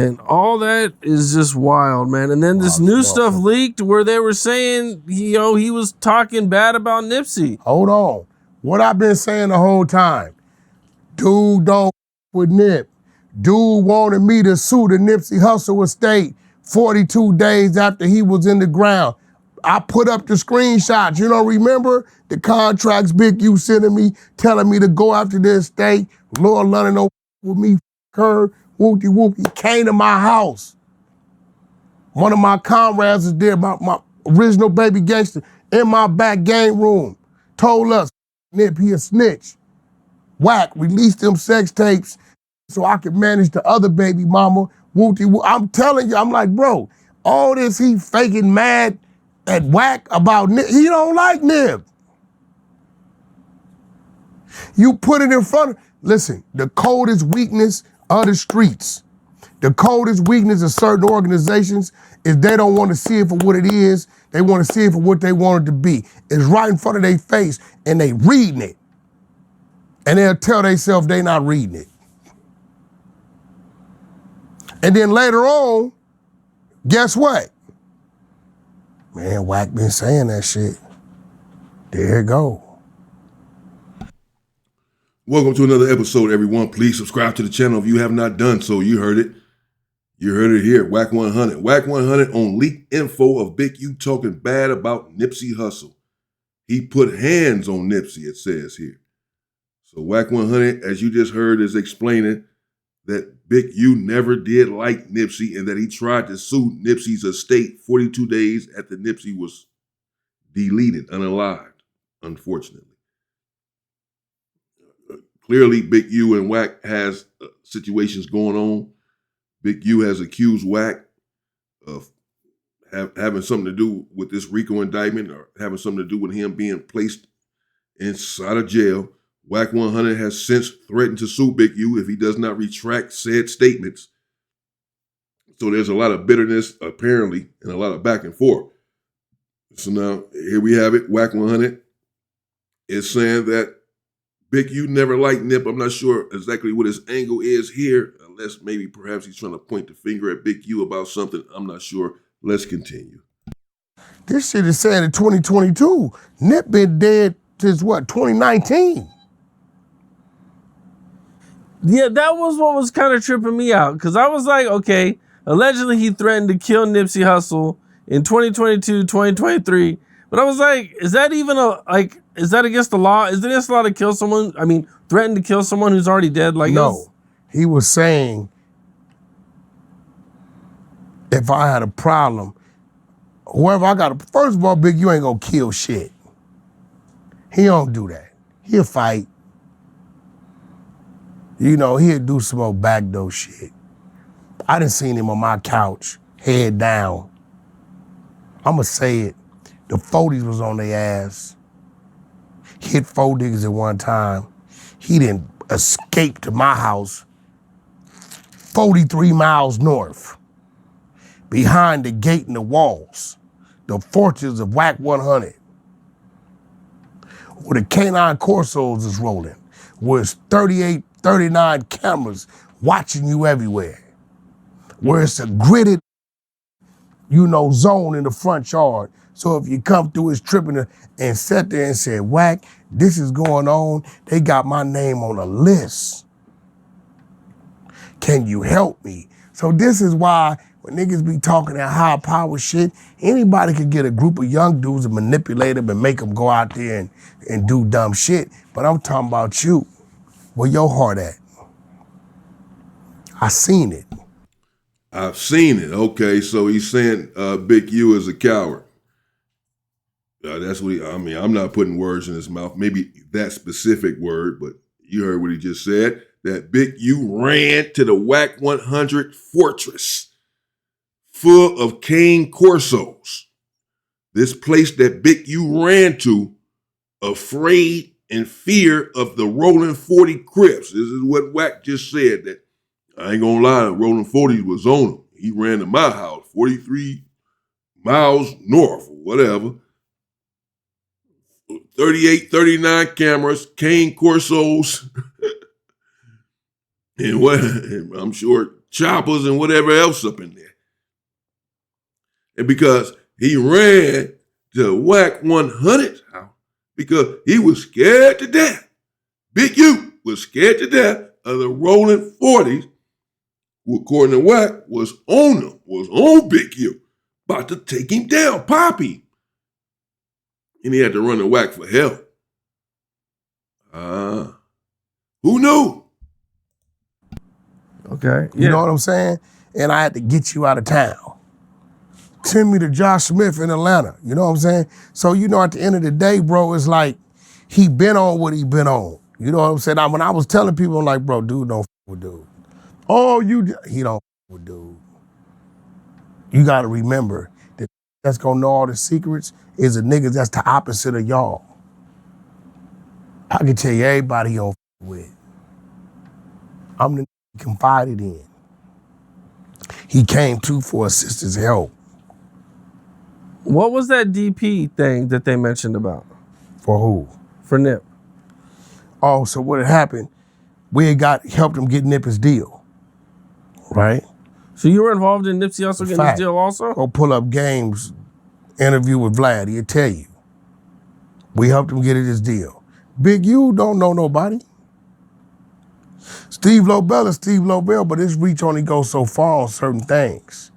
And all that is just wild, man. And then this new stuff leaked where they were saying, he was talking bad about Nipsey. Hold on. What I've been saying the whole time, dude don't with Nip. Dude wanted me to sue the Nipsey Hussle estate 42 days after he was in the ground. I put up the screenshots. You don't remember the contracts Big U sending me, telling me to go after the estate. Lord London don't with me, her, whoopty whoop. He came to my house. One of my comrades is there, my original baby gangster, in my back game room. Told us, Nip, he a snitch. Wack, released them sex tapes so I could manage the other baby mama. Whoopty whoop. I'm telling you, I'm like, bro, all this he faking mad at Wack about Nip. He don't like Nip. You put it in front of, listen, the coldest weakness of the streets, the coldest weakness of certain organizations is they don't want to see it for what it is. They want to see it for what they want it to be. It's right in front of their face and they reading it. And they'll tell themselves they not reading it. And then later on, guess what? Man, Wack been saying that shit. There it go. Welcome to another episode, everyone. Please subscribe to the channel if you have not done so. You heard it. You heard it here. Wack 100. Wack 100 on leaked info of Big U talking bad about Nipsey Hussle. He put hands on Nipsey, it says here. So Wack 100, as you just heard, is explaining that Big U never did like Nipsey and that he tried to sue Nipsey's estate 42 days after Nipsey was deleted, unalived, unfortunately. Clearly, Big U and Wack has situations going on. Big U has accused Wack of having something to do with this RICO indictment or having something to do with him being placed inside of jail. Wack 100 has since threatened to sue Big U if he does not retract said statements. So there's a lot of bitterness, apparently, and a lot of back and forth. So now, here we have it. Wack 100 is saying that Big U never liked Nip. I'm not sure exactly what his angle is here, unless maybe perhaps he's trying to point the finger at Big U about something. I'm not sure. Let's continue. This shit is saying in 2022. Nip been dead since what, 2019? Yeah, that was what was kind of tripping me out. Because I was like, okay, allegedly he threatened to kill Nipsey Hussle in 2022, 2023. But I was like, is that even is that against the law? Is it against the law to kill someone? I mean, threaten to kill someone who's already dead? No, he was saying, if I had a problem, whoever I got, first of all, Big U ain't gonna kill shit. He don't do that. He'll fight. You know, he'll do some old backdoor shit. I done seen him on my couch, head down. I'ma say it. The 40s was on their ass. Hit 4 niggas at one time. He didn't escape to my house 43 miles north. Behind the gate and the walls. The fortress of Wack 100. Where the canine Corsos is rolling. Where it's 38, 39 cameras watching you everywhere. Where it's a gridded, zone in the front yard. So if you come through, it's tripping and sat there and said, Wack, this is going on. They got my name on a list. Can you help me? So this is why when niggas be talking that high power shit, anybody could get a group of young dudes and manipulate them and make them go out there and do dumb shit. But I'm talking about you. Where your heart at? I seen it. I've seen it. Okay, so he's saying Big U is a coward. That's what I'm not putting words in his mouth. Maybe that specific word, but you heard what he just said. That Big U ran to the Wack 100 fortress full of cane Corsos. This place that Big U ran to, afraid and fear of the rolling 40 Crips. This is what Wack just said, that I ain't gonna lie, the rolling 40 was on him. He ran to my house, 43 miles north, or whatever. 38, 39 cameras, cane Corsos, and what I'm sure choppers and whatever else up in there. And because he ran to Wack 100's house because he was scared to death. Big U was scared to death of the rolling 40s, who according to Wack was on him, was on Big U, about to take him down, pop him. And he had to run to Wack for help. Who knew? Okay. You know what I'm saying? And I had to get you out of town. Send me to Josh Smith in Atlanta. You know what I'm saying? So, you know, at the end of the day, bro, it's like he been on what he been on. You know what I'm saying? When I was telling people, I'm like, bro, dude don't f with dude. Oh, he don't f with dude. You got to remember that that's going to know all the secrets is a nigga that's the opposite of y'all. I can tell you everybody he don't f with. I'm the he confided in. He came to for a sister's help. What was that DP thing that they mentioned about? For who? For Nip. Oh, so what had happened, we had helped him get Nip his deal, right? So you were involved in Nipsey Hussle getting his deal also? Go pull up Game's interview with Vlad, he'll tell you. We helped him get his deal. Big U don't know nobody. Steve Lobel is Steve Lobel, but his reach only goes so far on certain things.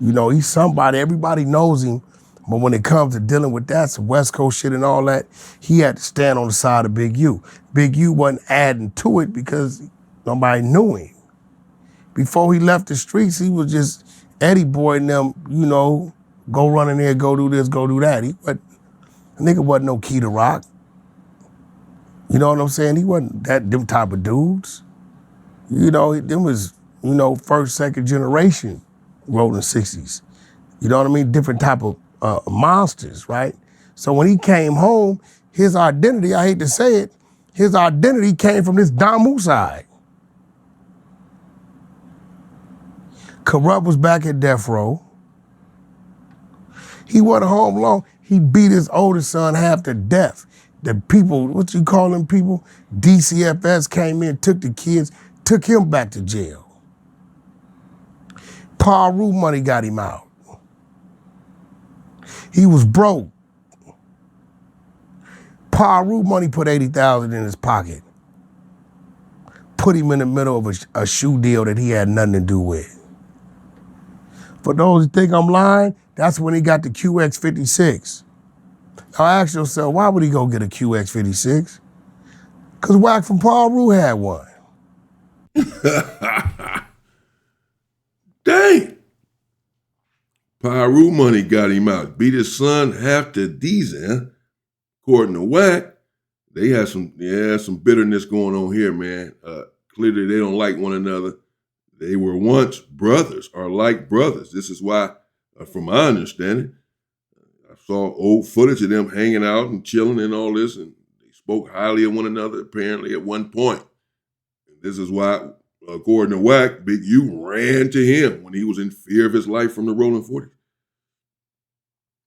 You know, he's somebody, everybody knows him, but when it comes to dealing with that, some West Coast shit and all that, he had to stand on the side of Big U. Big U wasn't adding to it because nobody knew him. Before he left the streets, he was just Eddie Boy and them, you know, go run in there, go do this, go do that. A nigga wasn't no Key to Rock. You know what I'm saying? He wasn't them type of dudes. You know, them was, you know, first, second generation rolling 60s. You know what I mean? Different type of monsters, right? So when he came home, his identity, I hate to say it, his identity came from this Damu side. Corrupt was back at death row. He wasn't home long. He beat his oldest son half to death. The people, what you call them people? DCFS came in, took the kids, took him back to jail. Paru money got him out. He was broke. Paru money put $80,000 in his pocket. Put him in the middle of a shoe deal that he had nothing to do with. For those who think I'm lying, that's when he got the QX56. Now ask yourself, why would he go get a QX56? Because Wack from Paru had one. Dang. Paru money got him out. Beat his son half to diesel. According to Wack, they had some bitterness going on here, man. Clearly they don't like one another. They were once brothers or like brothers. This is why, from my understanding, I saw old footage of them hanging out and chilling and all this, and they spoke highly of one another apparently at one point. And this is why, according to Wack, Big U ran to him when he was in fear of his life from the rolling 40s.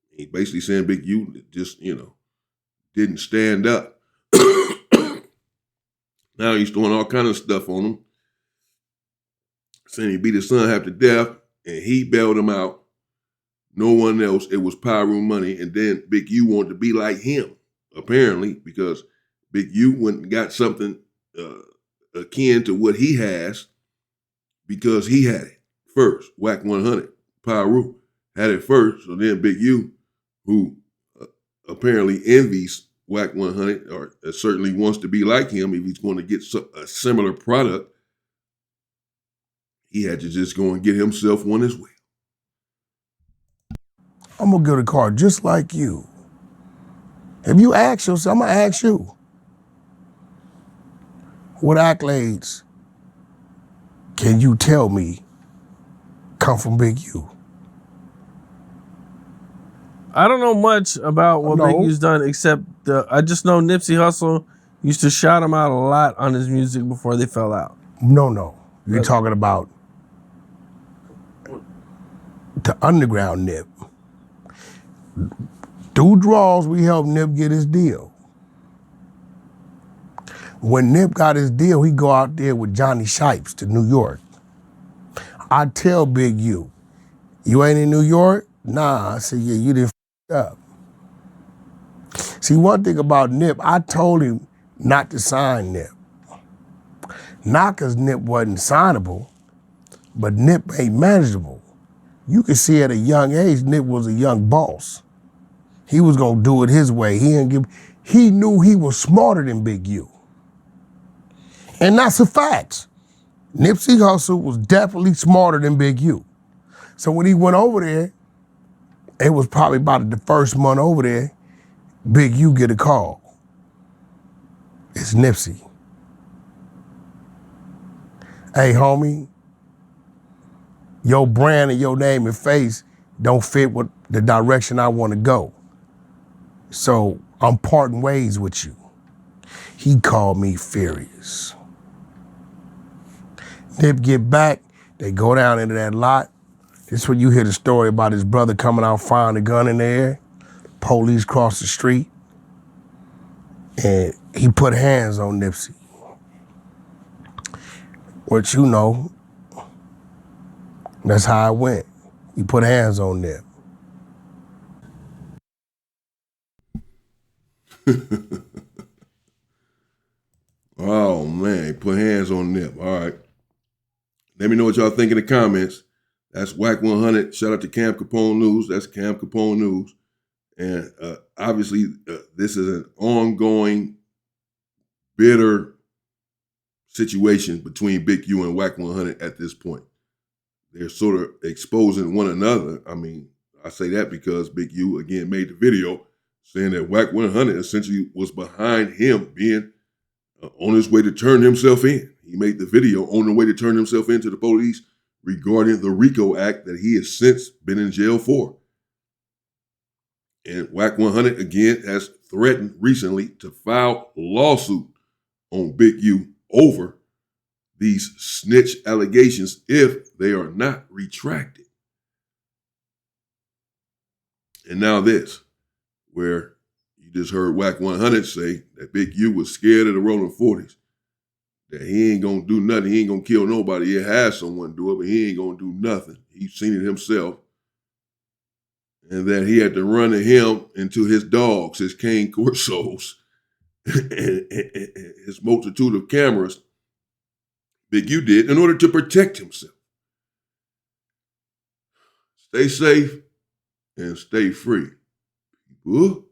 He basically saying Big U just, didn't stand up. Now he's throwing all kind of stuff on him, saying he beat his son half to death, and he bailed him out. No one else. It was Paru money, and then Big U wanted to be like him, apparently, because Big U went and got something akin to what he has because he had it first. Wack 100, Paru had it first, so then Big U, who apparently envies Wack 100, or certainly wants to be like him if he's going to get a similar product, he had to just go and get himself one as well. I'm gonna get a car just like you. If you ask yourself, I'm gonna ask you. What accolades can you tell me come from Big U? I don't know much about what Big U's done, except I just know Nipsey Hussle used to shout him out a lot on his music before they fell out. No. You're talking about the underground Nip. Through draws, we helped Nip get his deal. When Nip got his deal, he go out there with Johnny Shipes to New York. I tell Big U, you ain't in New York? Nah. I said, yeah, you done f***ed up. See, one thing about Nip, I told him not to sign Nip. Not because Nip wasn't signable, but Nip ain't manageable. You could see at a young age, Nip was a young boss. He was gonna do it his way. He knew he was smarter than Big U. And that's a fact. Nipsey Hussle was definitely smarter than Big U. So when he went over there, it was probably about the first month over there, Big U get a call. It's Nipsey. Hey, homie, your brand and your name and face don't fit with the direction I want to go. So I'm parting ways with you. He called me furious. Nip get back, they go down into that lot. This is when you hear the story about his brother coming out firing a gun in the air. Police cross the street. And he put hands on Nipsey. Which you know, that's how it went. He put hands on Nip. Oh man, put hands on Nip. All right. Let me know what y'all think in the comments. That's Wack 100. Shout out to Cam Capone News. That's Cam Capone News. And obviously, this is an ongoing, bitter situation between Big U and Wack 100 at this point. They're sort of exposing one another. I mean, I say that because Big U, again, made the video saying that Wack 100 essentially was behind him being on his way to turn himself in. He made the video on the way to turn himself into the police regarding the RICO Act that he has since been in jail for. And Wack 100, again, has threatened recently to file a lawsuit on Big U over these snitch allegations if they are not retracted. And now this, where you just heard Wack 100 say that Big U was scared of the rolling 40s, that he ain't gonna do nothing, he ain't gonna kill nobody, he has someone do it, but he ain't gonna do nothing. He's seen it himself. And that he had to run to him into his dogs, his cane corsos, and his multitude of cameras, Big U did, in order to protect himself. Stay safe and stay free, people.